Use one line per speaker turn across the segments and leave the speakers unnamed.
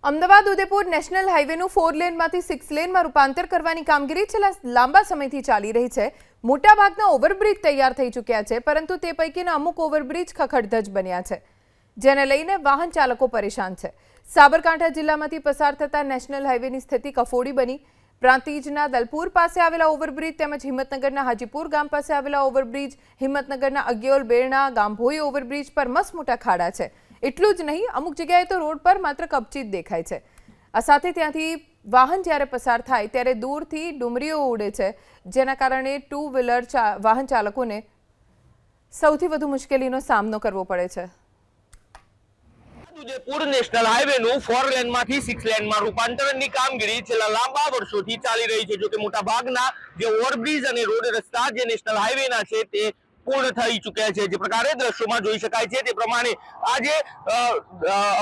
Ahmedabad Udaipur national હાઈવેનું 4 લેનમાંથી 6 લેનમાં રૂપાંતર કરવાની કામગીરી છેલ્લા લાંબા સમયથી ચાલી રહી છે। મોટાભાગના ઓવરબ્રિજ તૈયાર થઈ ચૂક્યા છે, પરંતુ તે પૈકીના અમુક ઓવરબ્રિજ ખખડધજ બન્યા છે, જેને લઈને વાહન ચાલકો પરેશાન છે। સાબરકાંઠા જિલ્લામાંથી પસાર થતા નેશનલ હાઈવેની સ્થિતિ કફોડી બની। પ્રાંતિજના દલપુર પાસે આવેલા ઓવરબ્રિજ તેમજ હિંમતનગરના હાજીપુર ગામ પાસે આવેલા ઓવરબ્રિજ, હિંમતનગરના અગ્યોલ બેરણા ગામભોઈ ઓવરબ્રિજ પર મસમોટા ખાડા છે। એટલું જ નહીં, અમુક જગ્યાએ તો રોડ પર માત્ર કપચી જ દેખાય છે। આ સાથે ત્યાંથી વાહન જ્યારે પસાર થાય ત્યારે દૂરથી ડુમરીઓ ઉડે છે, જેના કારણે ટુ વ્હીલર વાહન ચાલકોને સૌથી વધુ મુશ્કેલીનો સામનો કરવો પડે છે।
ઉદયપુર નેશનલ હાઈવેનું 4 લેનમાંથી 6 લેનમાં રૂપાંતરણની કામગીરી છેલ્લા લાંબા વર્ષોથી ચાલી રહી છે। જો કે મોટાભાગના જે ઓવરબ્રિજ અને રોડ રસ્તા જે નેશનલ હાઈવેના છે તે પૂર્ણ થઈ ચૂક્યા છે। જે પ્રકારે દ્રશ્યોમાં જોઈ શકાય છે તે પ્રમાણે આજે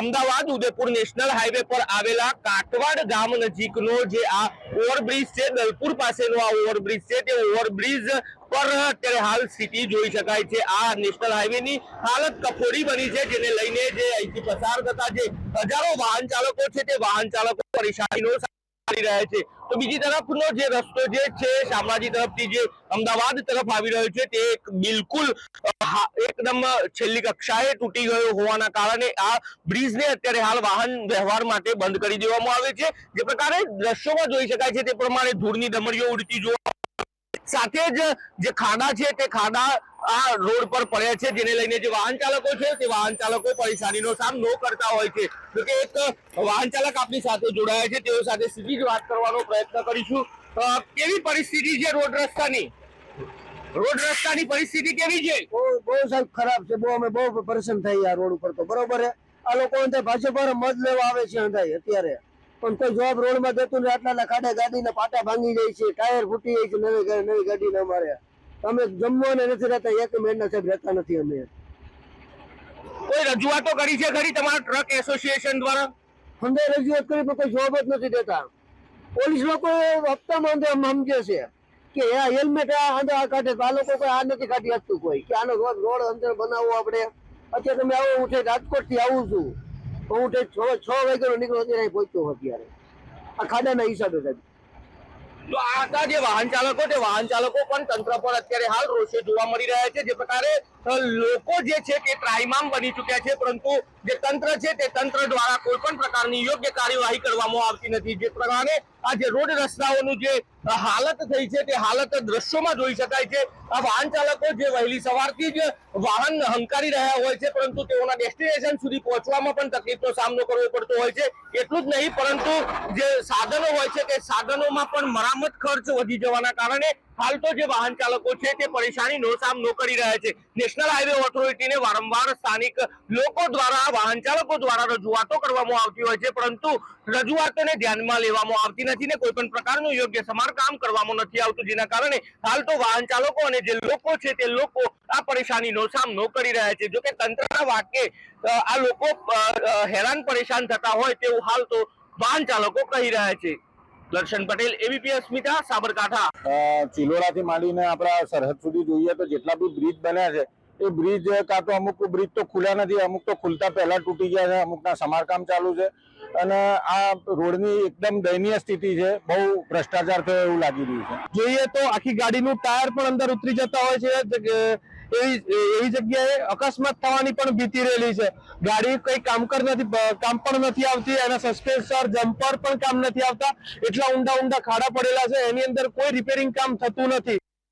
અમદાવાદ ઉદયપુર નેશનલ હાઈવે પર આવેલા કાટવાડ ગામ નજીકનો જે આ ઓવરબ્રિજ છે, દલપુર પાસેનો આ ઓવરબ્રિજ છે, તે ઓવરબ્રિજ પર અત્યારે હાલ સ્થિતિ જોઈ શકાય છે। આ નેશનલ હાઈવેની હાલત કફોડી બની છે, જેને લઈને જે અહીંથી પસાર થતા જે હજારો વાહન ચાલકો છે તે વાહન ચાલકો પરેશાનીનો સામનો કરી રહ્યા છે। તો બીજી તરફનો જે રસ્તો જે છે શામળાજી તરફથી જે અમદાવાદ તરફ આવી રહ્યો છે તે બિલકુલ એકદમ છેલ્લી કક્ષાએ તૂટી ગયો હોવાના કારણે આ બ્રિજને અત્યારે હાલ વાહન વ્યવહાર માટે બંધ કરી દેવામાં આવે છે। જે પ્રકારે દ્રશ્યોમાં જોઈ શકાય છે તે પ્રમાણે ધૂળની ડમરીઓ ઉડતી જોવા, સાથે જ જે ખાડા છે તે ખાડા આ રોડ પર પડ્યા છે, જેને લઈને જે વાહન ચાલકો છે તે વાહન ચાલકો પરેશાનીનો સામનો કરતા હોય છે। જો કે એક વાહન ચાલક આપણી સાથે જોડાયા છે, તેઓ સાથે સીધી જ વાત કરવાનો પ્રયત્ન કરીશું। કેવી પરિસ્થિતિ છે રોડ રસ્તાની પરિસ્થિતિ કેવી છે?
બહુ સાહેબ ખરાબ છે। બહુ અમે બહુ પરેશાન થઈ આ રોડ ઉપર તો બરોબર છે। આ લોકો અંદર ભાજપ પર મત લેવા આવે છે અત્યારે, પણ કોઈ જવાબ રોડમાં દેતું નથી। આટલા ખાડા ગાડીના પાટા ભાંગી જાય છે, ટાયર ફૂટી જાય છે નવી ગાડીને અમારે। અમે જમવાને નથી રહેતા, એક મહિના સાહેબ રહેતા નથી અમે।
કોઈ રજૂઆતો કરી છે ખરી તમારા ટ્રક એસોસિએશન દ્વારા?
અમે રજૂઆત કરી પણ કોઈ જવાબ જ નથી દેતા। પોલીસ લોકો હપ્તામાં સમજે છે કે આ હેલ્મેટ આ કાઢે, આ લોકો કોઈ આ નથી કાઢી શકતું કોઈ, કે આનો રોડ અંદર બનાવવો આપણે। અત્યારે તમે આવો, હું રાજકોટ થી આવું છું, હું 6 વાગ્યાનો નીકળો અત્યારે પહોંચ્યો અત્યારે આ ખાડાના હિસાબે સાહેબ।
તો આ જે વાહન ચાલકો પણ તંત્ર પર અત્યારે હાલ રોષે જોવા મળી રહ્યા છે। જે પ્રકારે લોકો જે છે તે ત્રાહિમામ બની ચૂક્યા છે, પરંતુ જે તંત્ર છે તે તંત્ર દ્વારા કોઈ પણ પ્રકારની યોગ્ય કાર્યવાહી કરવામાં આવતી નથી। જે પ્રમાણે આ જે રોડ રસ્તાઓનું જે હાલત થઈ છે તે હાલત દ્રશ્યોમાં જોઈ શકાય છે। આ વાહન ચાલકો જે વહેલી સવારથી જ વાહન હંકારી રહ્યા હોય છે, પરંતુ તેઓના ડેસ્ટિનેશન સુધી પહોંચવામાં પણ તકલીફનો સામનો કરવો પડતો હોય છે। એટલું જ નહીં, પરંતુ જે સાધનો હોય છે તે સાધનોમાં પણ મરામત ખર્ચ વધી જવાના કારણે હાલ તો જે વાહન ચાલકો છે તે પરેશાનીનો સામનો કરી રહ્યા છે। નેશનલ હાઈવે ઓથોરિટીને વારંવાર સ્થાનિક લોકો દ્વારા, વાહન ચાલકો દ્વારા રજૂઆતો કરવામાં આવતી હોય છે, પરંતુ રજૂઆતોને ધ્યાનમાં લેવામાં આવતી નથી ને કોઈ પણ પ્રકારનું યોગ્ય સમારકામ કરવામાં નથી આવતું, જેના કારણે હાલ તો વાહન ચાલકો અને જે લોકો છે તે લોકો આ પરેશાનીનો સામનો કરી રહ્યા છે। જો કે તંત્રના વાક્ય આ લોકો હેરાન પરેશાન થતા હોય તેવું હાલ તો વાહન ચાલકો કહી રહ્યા છે। દર્શન પટેલ, એબીપી અસ્મિતા, સાબરકાંઠા।
ચિલોડાથી માંડીને આપણા સરહદ સુધી જોઈએ તો જેટલા બી બ્રિજ બન્યા છે એ બ્રિજ કાં તો અમુક બ્રિજ તો ખુલ્યા નથી, અમુક તો ખુલતા પહેલા તૂટી ગયા છે, અમુકના સમારકામ ચાલુ છે, અને આ રોડની એકદમ દયનીય સ્થિતિ છે। બહુ ભ્રષ્ટાચાર થયો એવું લાગી રહ્યું છે।
જોઈએ તો આખી ગાડીનું ટાયર પણ અંદર ઉતરી જતા હોય છે, એવી જગ્યાએ અકસ્માત થવાની પણ ભીતિ રહેલી છે। ગાડી કઈ કામ પણ નથી આવતી, એના સસ્પેન્સર જમ્પર પણ કામ નથી આવતા, એટલા ઊંડા ખાડા પડેલા છે, એની અંદર કોઈ રિપેરિંગ કામ થતું નથી।